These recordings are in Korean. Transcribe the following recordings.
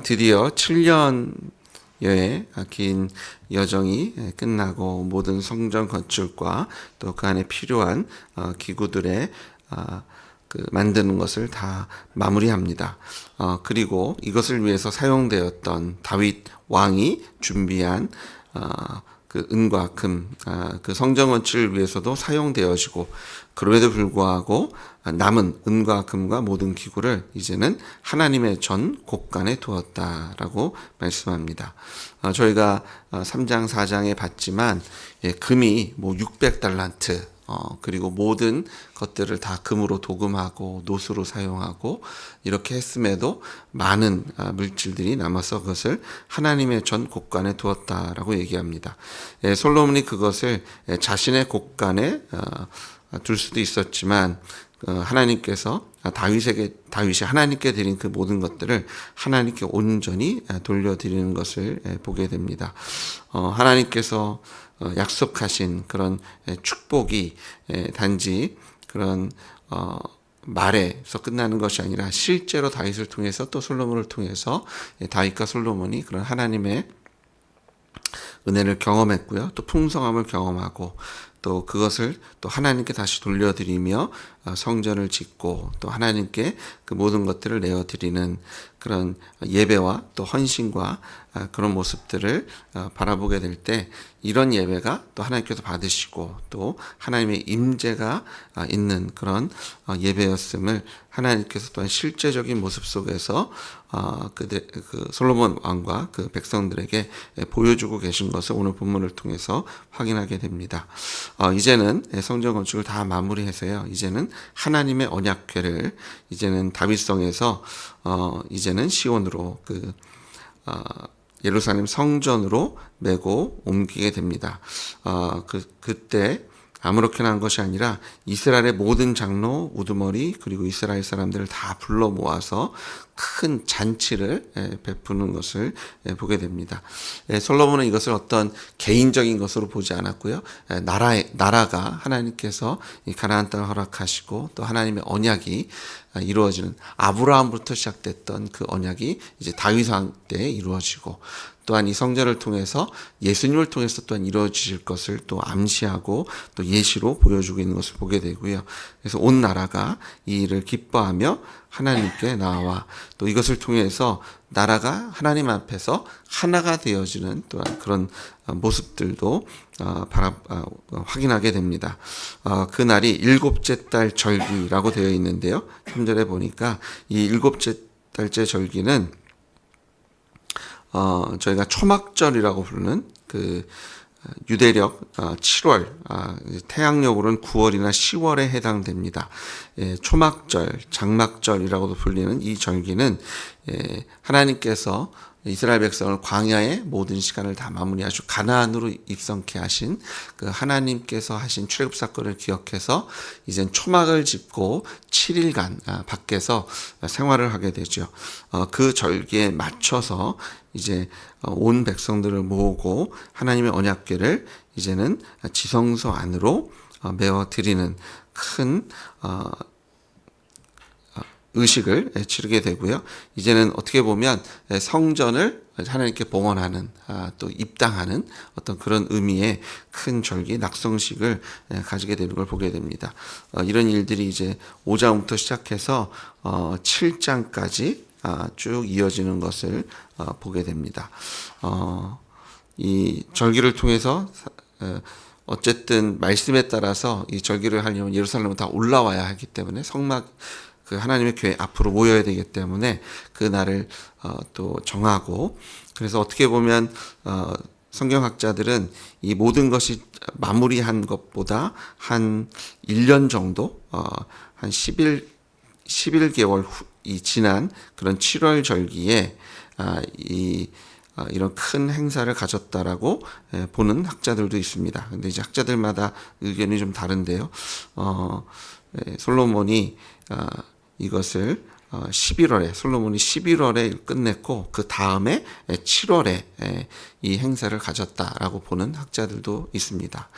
드디어 7년여의 긴 여정이 끝나고 모든 성전 건축과 또 그 안에 필요한 기구들의 만드는 것을 다 마무리합니다. 그리고 이것을 위해서 사용되었던 다윗 왕이 준비한 그 은과 금, 그 성전 건축을 위해서도 사용되어지고, 그럼에도 불구하고 남은 은과 금과 모든 기구를 이제는 하나님의 전 곳간에 두었다라고 말씀합니다. 저희가 3장 4장에 봤지만 금이 뭐 600달란트, 그리고 모든 것들을 다 금으로 도금하고 노수로 사용하고 이렇게 했음에도 많은 물질들이 남아서 그것을 하나님의 전 곳간에 두었다라고 얘기합니다. 솔로몬이 그것을 자신의 곳간에 둘 수도 있었지만 하나님께서 다윗이 하나님께 드린 그 모든 것들을 하나님께 온전히 돌려드리는 것을 보게 됩니다. 하나님께서 약속하신 그런 축복이 단지 그런 말에서 끝나는 것이 아니라 실제로 다윗을 통해서 또 솔로몬을 통해서 다윗과 솔로몬이 그런 하나님의 은혜를 경험했고요. 또 풍성함을 경험하고 또 그것을 또 하나님께 다시 돌려드리며 성전을 짓고 또 하나님께 그 모든 것들을 내어드리는 그런 예배와 또 헌신과 그런 모습들을 바라보게 될 때 이런 예배가 또 하나님께서 받으시고 또 하나님의 임재가 있는 그런 예배였음을 하나님께서 또한 실제적인 모습 속에서 그 솔로몬 왕과 그 백성들에게 보여주고 계신 것을 오늘 본문을 통해서 확인하게 됩니다. 이제는 성전 건축을 다 마무리해서요. 이제는 하나님의 언약궤를 이제는 다윗성에서 이제는 시온으로 예루살렘 성전으로 메고 옮기게 됩니다. 그때 아무렇게나 한 것이 아니라 이스라엘의 모든 장로, 우두머리 그리고 이스라엘 사람들을 다 불러 모아서 큰 잔치를 베푸는 것을 보게 됩니다. 솔로몬은 이것을 어떤 개인적인 것으로 보지 않았고요. 나라가 하나님께서 이 가나안 땅을 허락하시고 또 하나님의 언약이 이루어지는 아브라함부터 시작됐던 그 언약이 이제 다윗 왕 때에 이루어지고 또한 이 성전을 통해서 예수님을 통해서 또한 이루어질 것을 또 암시하고 또 예시로 보여주고 있는 것을 보게 되고요. 그래서 온 나라가 이 일을 기뻐하며 하나님께 나와 또 이것을 통해서 나라가 하나님 앞에서 하나가 되어지는 또한 그런 모습들도 확인하게 됩니다. 그 날이 일곱째 달 절기라고 되어 있는데요. 3절에 보니까 이 일곱째 달째 절기는 저희가 초막절이라고 부르는 그 유대력 7월, 태양력으로는 9월이나 10월에 해당됩니다. 초막절, 장막절이라고도 불리는 이 절기는 하나님께서 이스라엘 백성을 광야의 모든 시간을 다 마무리하시고 가나안으로 입성케 하신 그 하나님께서 하신 출애굽 사건을 기억해서 이젠 초막을 짚고 7일간 밖에서 생활을 하게 되죠. 그 절기에 맞춰서 이제 온 백성들을 모으고 하나님의 언약궤를 이제는 지성소 안으로 메어 드리는 큰 의식을 치르게 되고요. 이제는 어떻게 보면 성전을 하나님께 봉헌하는 또 입당하는 어떤 그런 의미의 큰 절기 낙성식을 가지게 되는 걸 보게 됩니다. 이런 일들이 이제 5장부터 시작해서 7장까지 쭉 이어지는 것을 보게 됩니다. 이 절기를 통해서 어쨌든 말씀에 따라서 이 절기를 하려면 예루살렘은 다 올라와야 하기 때문에 그 하나님의 교회 앞으로 모여야 되기 때문에 그 날을 또 정하고, 그래서 어떻게 보면 성경학자들은 이 모든 것이 마무리한 것보다 한 1년 정도, 한 11개월 이 지난 그런 7월 절기에 이런 큰 행사를 가졌다라고 보는 학자들도 있습니다. 근데 이제 학자들마다 의견이 좀 다른데요. 솔로몬이 이것을 11월에 솔로몬이 11월에 끝냈고 그 다음에 7월에 이 행사를 가졌다라고 보는 학자들도 있습니다.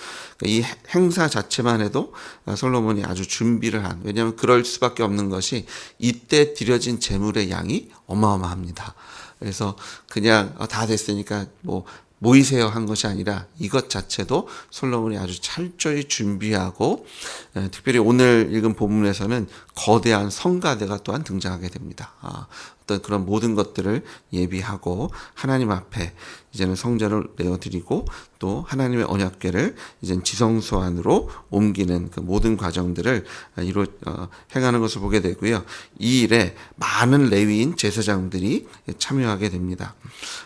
이 행사 자체만 해도 솔로몬이 아주 준비를 한, 왜냐하면 그럴 수밖에 없는 것이 이때 드려진 제물의 양이 어마어마합니다. 그래서 그냥 다 됐으니까 뭐 모이세요 한 것이 아니라 이것 자체도 솔로몬이 아주 철저히 준비하고, 특별히 오늘 읽은 본문에서는 거대한 성가대가 또한 등장하게 됩니다. 어떤 그런 모든 것들을 예비하고 하나님 앞에 이제는 성전을 내어드리고 또 하나님의 언약궤를 이제 지성소 안으로 옮기는 그 모든 과정들을 행하는 것을 보게 되고요. 이 일에 많은 레위인 제사장들이 참여하게 됩니다.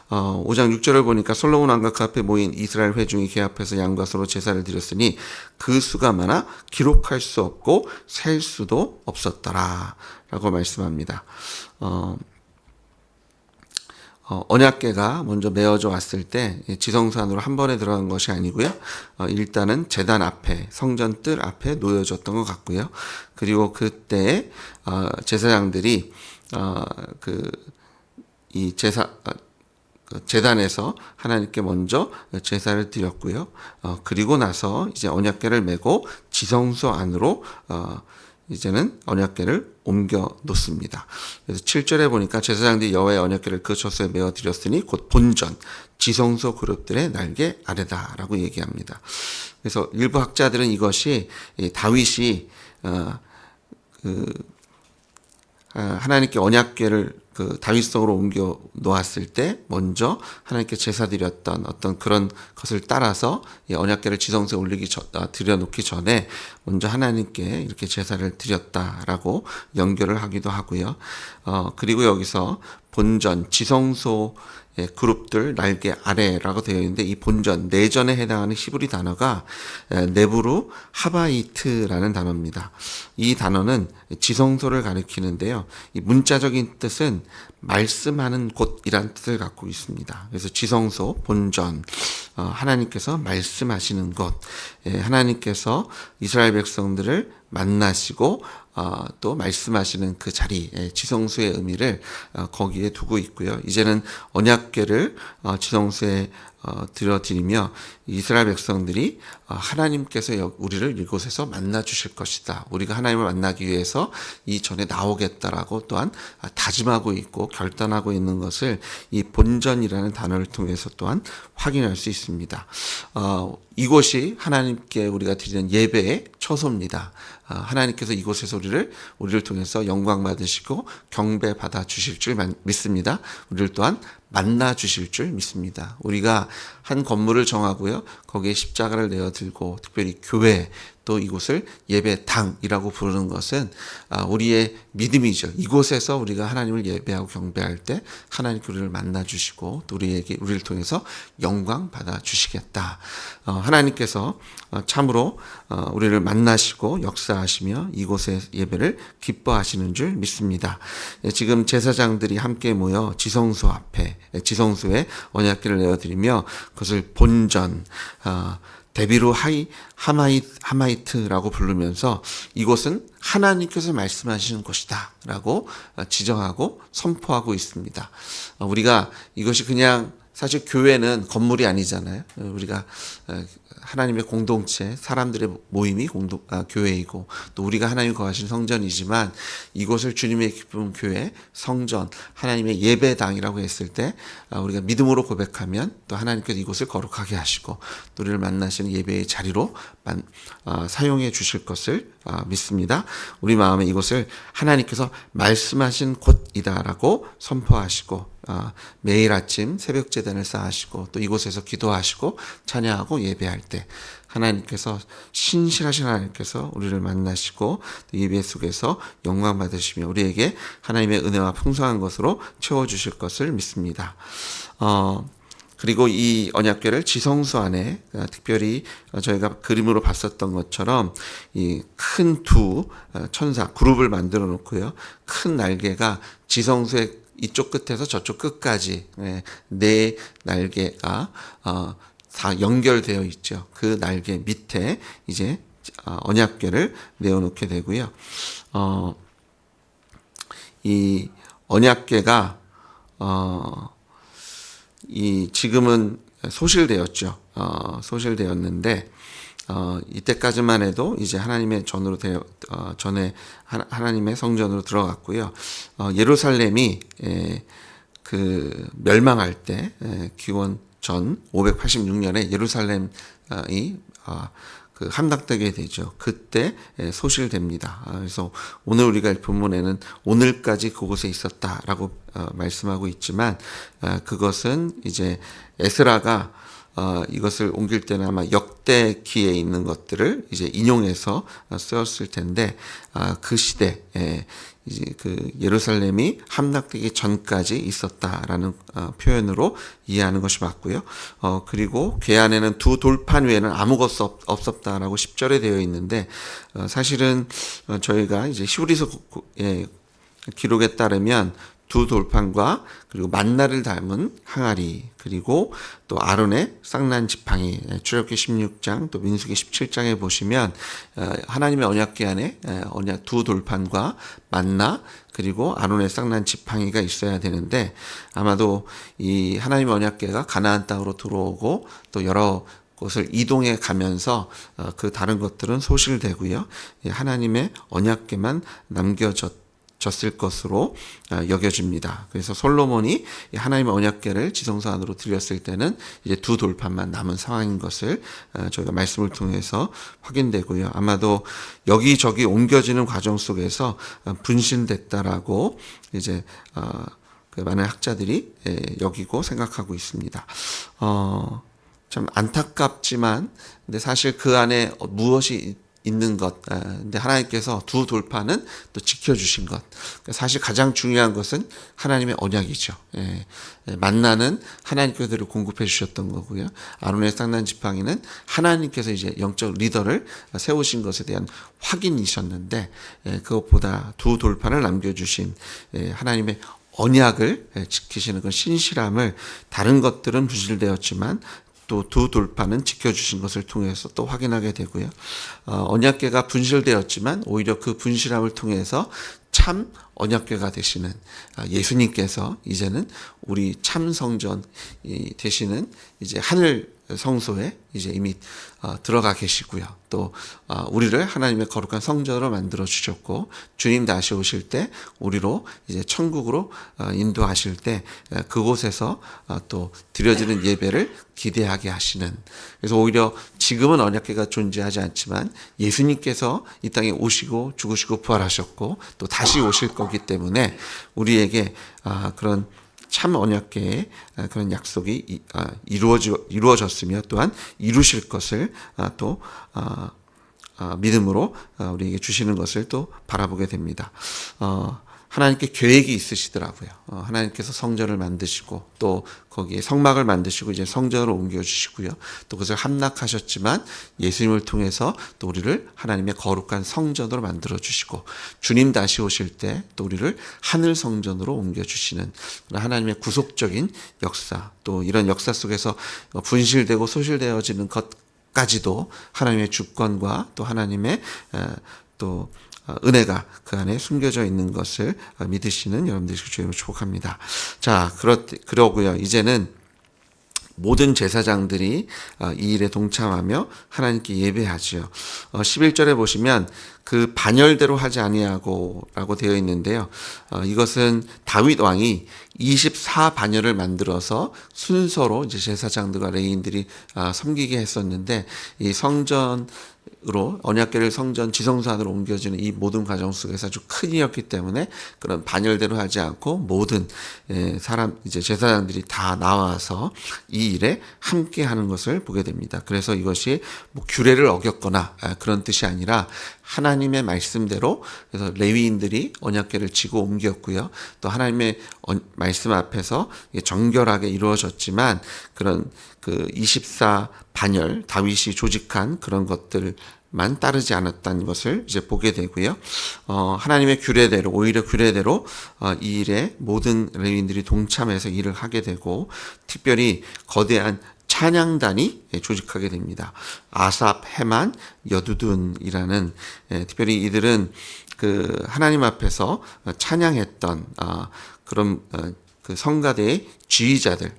5장 6절을 보니까 솔로몬 왕과 그 앞에 모인 이스라엘 회중이 그 앞에서 양과 소로 제사를 드렸으니 그 수가 많아 기록할 수 없고 셀 수도 없었더라 라고 말씀합니다. 언약궤가 먼저 메어져 왔을 때 지성소 안으로 한 번에 들어간 것이 아니고요. 일단은 제단 앞에, 성전 뜰 앞에 놓여졌던 것 같고요. 그리고 그때 제사장들이 이 제단에서 하나님께 먼저 제사를 드렸고요. 그리고 나서 이제 언약궤를 메고 지성소 안으로 이제는 언약궤를 옮겨 놓습니다. 그래서 7절에 보니까 제사장들이 여호와의 언약궤를 그 처소에 메어 드렸으니 곧 본전 지성소 그룹들의 날개 아래다라고 얘기합니다. 그래서 일부 학자들은 이것이 다윗이 하나님께 언약궤를 다윗성으로 옮겨 놓았을 때 먼저 하나님께 제사 드렸던 어떤 그런 것을 따라서 이 언약궤를 지성소에 드려놓기 전에 먼저 하나님께 이렇게 제사를 드렸다라고 연결을 하기도 하고요. 그리고 여기서 본전 지성소 그룹들 날개 아래라고 되어 있는데 이 본전 내전에 해당하는 히브리 단어가 네브루 하바이트라는 단어입니다. 이 단어는 지성소를 가리키는데요. 이 문자적인 뜻은 말씀하는 곳이란 뜻을 갖고 있습니다. 그래서 지성소, 본전, 하나님께서 말씀하시는 곳, 하나님께서 이스라엘 백성들을 만나시고 또 말씀하시는 그 자리, 지성소의 의미를 거기에 두고 있고요. 이제는 언약궤를 지성소에 드려드리며 이스라엘 백성들이 하나님께서 우리를 이곳에서 만나 주실 것이다. 우리가 하나님을 만나기 위해서 이 전에 나오겠다라고 또한 다짐하고 있고 결단하고 있는 것을 이 본전이라는 단어를 통해서 또한 확인할 수 있습니다. 이곳이 하나님께 우리가 드리는 예배의 처소입니다. 하나님께서 이곳에서 우리를 통해서 영광 받으시고 경배 받아 주실 줄 믿습니다. 우리를 또한 만나 주실 줄 믿습니다. 우리가 한 건물을 정하고요. 거기에 십자가를 내어 들고 특별히 교회 또 이곳을 예배당이라고 부르는 것은 우리의 믿음이죠. 이곳에서 우리가 하나님을 예배하고 경배할 때 하나님께 우리를 만나 주시고 또 우리를 통해서 영광 받아 주시겠다. 하나님께서 참으로 우리를 만나시고 역사하시며 이곳의 예배를 기뻐하시는 줄 믿습니다. 지금 제사장들이 함께 모여 지성소에 언약궤를 내어드리며 그것을 본전 데비루 하마이트라고 부르면서 이곳은 하나님께서 말씀하시는 곳이다 라고 지정하고 선포하고 있습니다. 우리가 이것이 그냥 사실 교회는 건물이 아니잖아요. 우리가 하나님의 공동체, 사람들의 모임이 교회이고 또 우리가 하나님 거하신 성전이지만 이곳을 주님의 기쁨 교회, 성전, 하나님의 예배당이라고 했을 때 우리가 믿음으로 고백하면 또 하나님께서 이곳을 거룩하게 하시고 또 우리를 만나시는 예배의 자리로 사용해 주실 것을 믿습니다. 우리 마음에 이곳을 하나님께서 말씀하신 곳이다라고 선포하시고 매일 아침 새벽 제단을 쌓으시고 또 이곳에서 기도하시고 찬양하고 예배할 때 하나님께서 신실하신 하나님께서 우리를 만나시고 예배 속에서 영광 받으시며 우리에게 하나님의 은혜와 풍성한 것으로 채워주실 것을 믿습니다. 그리고 이 언약궤를 지성소 안에 특별히 저희가 그림으로 봤었던 것처럼 이 큰 두 천사 그룹을 만들어 놓고요. 큰 날개가 지성소의 이쪽 끝에서 저쪽 끝까지 네 날개가 다 연결되어 있죠. 그 날개 밑에 이제 언약궤를 내어놓게 되고요. 이 언약궤가 이 지금은 소실되었죠. 소실되었는데 이때까지만 해도 이제 하나님의 전으로 전에 하나님의 성전으로 들어갔고요. 예루살렘이 그 멸망할 때 기원 전 586년에 예루살렘이 그 함락되게 되죠. 그때 소실됩니다. 그래서 오늘 우리가 본문에는 오늘까지 그곳에 있었다라고 말씀하고 있지만 그것은 이제 에스라가 이것을 옮길 때는 아마 역대기에 있는 것들을 이제 인용해서 쓰였을 텐데 그 시대 이제 그 예루살렘이 함락되기 전까지 있었다라는 표현으로 이해하는 것이 맞고요. 그리고 궤 안에는 두 돌판 외에는 아무것도 없었다라고 10절에 되어 있는데 사실은 저희가 이제 히브리서 기록에 따르면 두 돌판과 그리고 만나를 닮은 항아리 그리고 또 아론의 쌍난 지팡이 출애굽기 16장 또 민수기 17장에 보시면 하나님의 언약궤 안에 두 돌판과 만나 그리고 아론의 쌍난 지팡이가 있어야 되는데 아마도 이 하나님의 언약궤가 가나안 땅으로 들어오고 또 여러 곳을 이동해 가면서 그 다른 것들은 소실되고요. 하나님의 언약궤만 남겨졌을 것으로 여겨집니다. 그래서 솔로몬이 하나님의 언약궤를 지성소 안으로 들였을 때는 이제 두 돌판만 남은 상황인 것을 저희가 말씀을 통해서 확인되고요. 아마도 여기저기 옮겨지는 과정 속에서 분신됐다라고 이제 많은 학자들이 여기고 생각하고 있습니다. 참 안타깝지만 근데 사실 그 안에 무엇이 있는 것. 근데 하나님께서 두 돌판은 또 지켜주신 것. 사실 가장 중요한 것은 하나님의 언약이죠. 만나는 하나님께서 그들을 공급해 주셨던 거고요. 아론의 쌍난 지팡이는 하나님께서 이제 영적 리더를 세우신 것에 대한 확인이셨는데 그것보다 두 돌판을 남겨주신 하나님의 언약을 지키시는 그 신실함을 다른 것들은 부실되었지만 또 두 돌판은 지켜주신 것을 통해서 또 확인하게 되고요. 언약궤가 분실되었지만 오히려 그 분실함을 통해서 참 언약궤가 되시는 예수님께서 이제는 우리 참 성전이 되시는 이제 하늘 성소에 이제 이미 들어가 계시고요. 또 우리를 하나님의 거룩한 성전으로 만들어 주셨고 주님 다시 오실 때 우리로 이제 천국으로 인도하실 때 그곳에서 또 드려지는 예배를 기대하게 하시는. 그래서 오히려 지금은 언약궤가 존재하지 않지만 예수님께서 이 땅에 오시고 죽으시고 부활하셨고 또 다시 오실 거기 때문에 우리에게 그런 참 언약궤의 그런 약속이 이루어졌으며 또한 이루실 것을 또 믿음으로 우리에게 주시는 것을 또 바라보게 됩니다. 하나님께 계획이 있으시더라고요. 하나님께서 성전을 만드시고 또 거기에 성막을 만드시고 이제 성전으로 옮겨주시고요. 또 그것을 함락하셨지만 예수님을 통해서 또 우리를 하나님의 거룩한 성전으로 만들어주시고 주님 다시 오실 때 또 우리를 하늘 성전으로 옮겨주시는 하나님의 구속적인 역사 또 이런 역사 속에서 분실되고 소실되어지는 것까지도 하나님의 주권과 또 하나님의 또 은혜가 그 안에 숨겨져 있는 것을 믿으시는 여러분들이 주님을 축복합니다. 자, 그러고요. 이제는 모든 제사장들이 이 일에 동참하며 하나님께 예배하지요. 11절에 보시면 그 반열대로 하지 아니하고 라고 되어 있는데요. 이것은 다윗 왕이 24반열을 만들어서 순서로 이제 제사장들과 레위인들이 섬기게 했었는데 이 성전으로 언약궤를 성전 지성소 안으로 옮겨지는 이 모든 과정 속에서 아주 큰 일이었기 때문에 그런 반열대로 하지 않고 모든 사람 이제 제사장들이 다 나와서 이 일에 함께 하는 것을 보게 됩니다. 그래서 이것이 뭐 규례를 어겼거나 그런 뜻이 아니라 하나님의 말씀대로 그래서 레위인들이 언약궤를 지고 옮겼고요. 또 하나님의 말씀 앞에서 정결하게 이루어졌지만 그런 그 24반열 다윗이 조직한 그런 것들만 따르지 않았다는 것을 이제 보게 되고요. 하나님의 규례대로 오히려 규례대로 이 일에 모든 레위인들이 동참해서 일을 하게 되고 특별히 거대한 찬양단이 조직하게 됩니다. 아삽, 헤만, 여두둔이라는 특별히 이들은 그 하나님 앞에서 찬양했던 그런 그 성가대의 지휘자들,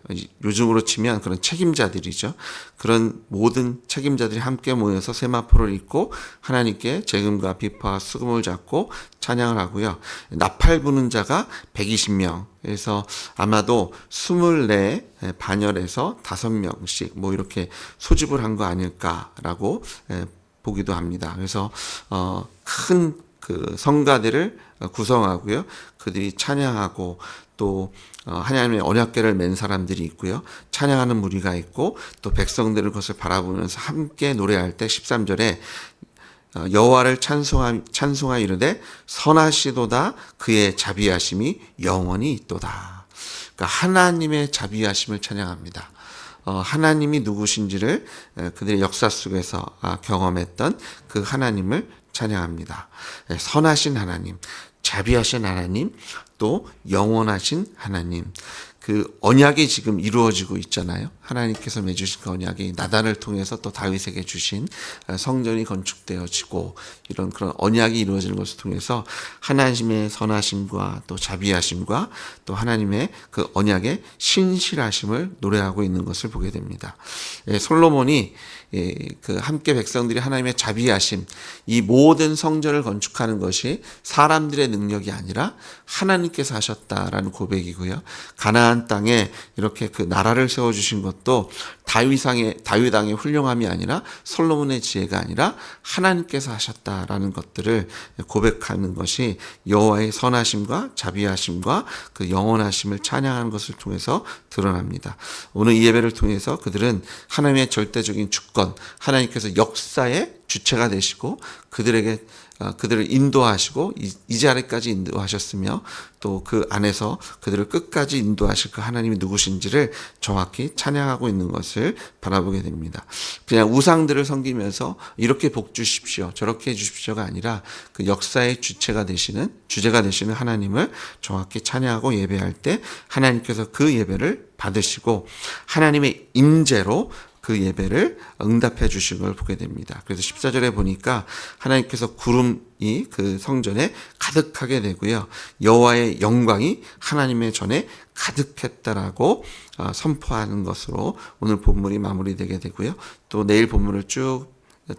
요즘으로 치면 그런 책임자들이죠. 그런 모든 책임자들이 함께 모여서 세마포를 입고 하나님께 재금과 비파와 수금을 잡고 찬양을 하고요. 나팔 부는 자가 120명. 그래서 아마도 24 반열에서 5명씩 뭐 이렇게 소집을 한 거 아닐까라고 보기도 합니다. 그래서 큰 그 성가대를 구성하고요. 그들이 찬양하고 또 하나님의 언약궤를 맨 사람들이 있고요. 찬양하는 무리가 있고 또 백성들을 그것을 바라보면서 함께 노래할 때 13절에 여호와를 찬송하 이르되 선하시도다 그의 자비하심이 영원히 있도다. 그러니까 하나님의 자비하심을 찬양합니다. 하나님이 누구신지를 그들의 역사 속에서 경험했던 그 하나님을 찬양합니다. 선하신 하나님, 자비하신 하나님, 또 영원하신 하나님. 그 언약이 지금 이루어지고 있잖아요. 하나님께서 맺으신 그 언약이 나단을 통해서 또 다윗에게 주신 성전이 건축되어지고 이런 그런 언약이 이루어지는 것을 통해서 하나님의 선하심과 또 자비하심과 또 하나님의 그 언약의 신실하심을 노래하고 있는 것을 보게 됩니다. 솔로몬이 그 함께 백성들이 하나님의 자비하심, 이 모든 성전을 건축하는 것이 사람들의 능력이 아니라 하나님께서 하셨다라는 고백이고요. 가나안 땅에 이렇게 그 나라를 세워주신 것도 다윗 왕의 훌륭함이 아니라 솔로몬의 지혜가 아니라 하나님께서 하셨다라는 것들을 고백하는 것이 여호와의 선하심과 자비하심과 그 영원하심을 찬양하는 것을 통해서 드러납니다. 오늘 이 예배를 통해서 그들은 하나님의 절대적인 주권, 하나님께서 역사의 주체가 되시고 그들을 인도하시고 이 자리까지 인도하셨으며 또 그 안에서 그들을 끝까지 인도하실 그 하나님이 누구신지를 정확히 찬양하고 있는 것을 바라보게 됩니다. 그냥 우상들을 섬기면서 이렇게 복 주십시오, 저렇게 해 주십시오가 아니라 그 역사의 주제가 되시는 하나님을 정확히 찬양하고 예배할 때 하나님께서 그 예배를 받으시고 하나님의 임재로 그 예배를 응답해 주신 걸 보게 됩니다. 그래서 14절에 보니까 하나님께서 구름이 그 성전에 가득하게 되고요. 여호와의 영광이 하나님의 전에 가득했다라고 선포하는 것으로 오늘 본문이 마무리되게 되고요. 또 내일 본문을 쭉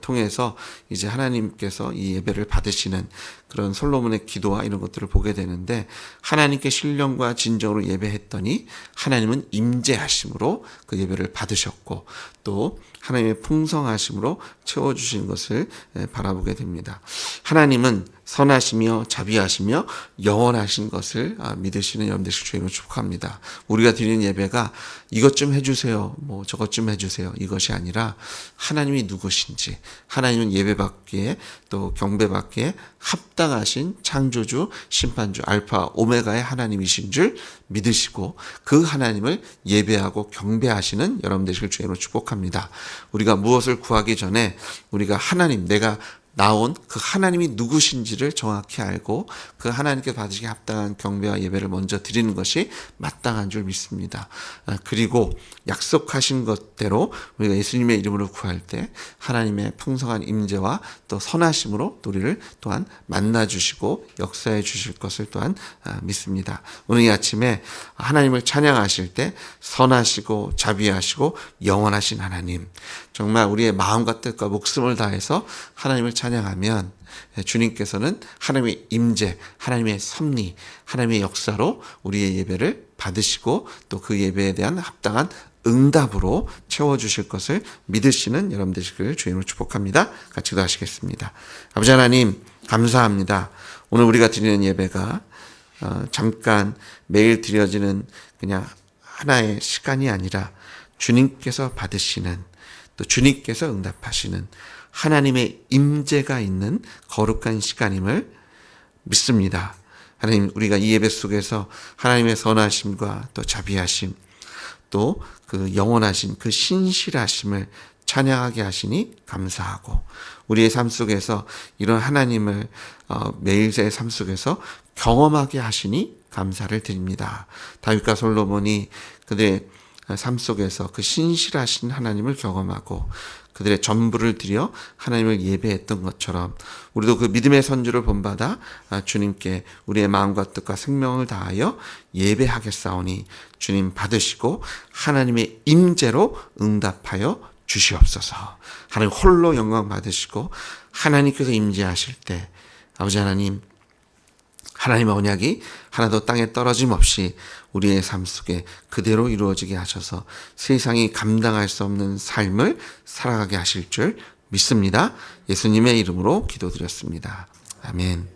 통해서 이제 하나님께서 이 예배를 받으시는 그런 솔로몬의 기도와 이런 것들을 보게 되는데 하나님께 신령과 진정으로 예배했더니 하나님은 임재하심으로 그 예배를 받으셨고 또 하나님의 풍성하심으로 채워주신 것을 바라보게 됩니다. 하나님은 선하시며 자비하시며 영원하신 것을 믿으시는 여러분들 주님을 축복합니다. 우리가 드리는 예배가 이것 좀 해주세요, 뭐 저것 좀 해주세요, 이것이 아니라 하나님이 누구신지, 하나님은 예배받기에 또 경배받기에 합당하신 창조주, 심판주, 알파, 오메가의 하나님이신 줄 믿으시고 그 하나님을 예배하고 경배하시는 여러분 되시길 주님으로 축복합니다. 우리가 무엇을 구하기 전에 우리가 하나님, 내가 나온 그 하나님이 누구신지를 정확히 알고 그 하나님께 받으시기 합당한 경배와 예배를 먼저 드리는 것이 마땅한 줄 믿습니다. 그리고 약속하신 것대로 우리가 예수님의 이름으로 구할 때 하나님의 풍성한 임재와 또 선하심으로 우리를 또한 만나주시고 역사해 주실 것을 또한 믿습니다. 오늘 이 아침에 하나님을 찬양하실 때 선하시고 자비하시고 영원하신 하나님, 정말 우리의 마음과 뜻과 목숨을 다해서 하나님을 찬양하면 주님께서는 하나님의 임재, 하나님의 섭리, 하나님의 역사로 우리의 예배를 받으시고 또 그 예배에 대한 합당한 응답으로 채워주실 것을 믿으시는 여러분 되시길 주님으로 축복합니다. 같이 기도하시겠습니다. 아버지 하나님 감사합니다. 오늘 우리가 드리는 예배가 잠깐 매일 드려지는 그냥 하나의 시간이 아니라 주님께서 받으시는 또 주님께서 응답하시는 하나님의 임재가 있는 거룩한 시간임을 믿습니다. 하나님, 우리가 이 예배 속에서 하나님의 선하심과 또 자비하심, 또 그 영원하신 그 신실하심을 찬양하게 하시니 감사하고 우리의 삶 속에서 이런 하나님을 매일의 삶 속에서 경험하게 하시니 감사를 드립니다. 다윗과 솔로몬이 그들의 삶 속에서 그 신실하신 하나님을 경험하고 그들의 전부를 드려 하나님을 예배했던 것처럼 우리도 그 믿음의 선주를 본받아 주님께 우리의 마음과 뜻과 생명을 다하여 예배하겠사오니 주님 받으시고 하나님의 임재로 응답하여 주시옵소서. 하나님 홀로 영광 받으시고 하나님께서 임재하실 때 아버지 하나님, 하나님의 언약이 하나도 땅에 떨어짐 없이 우리의 삶 속에 그대로 이루어지게 하셔서 세상이 감당할 수 없는 삶을 살아가게 하실 줄 믿습니다. 예수님의 이름으로 기도드렸습니다. 아멘.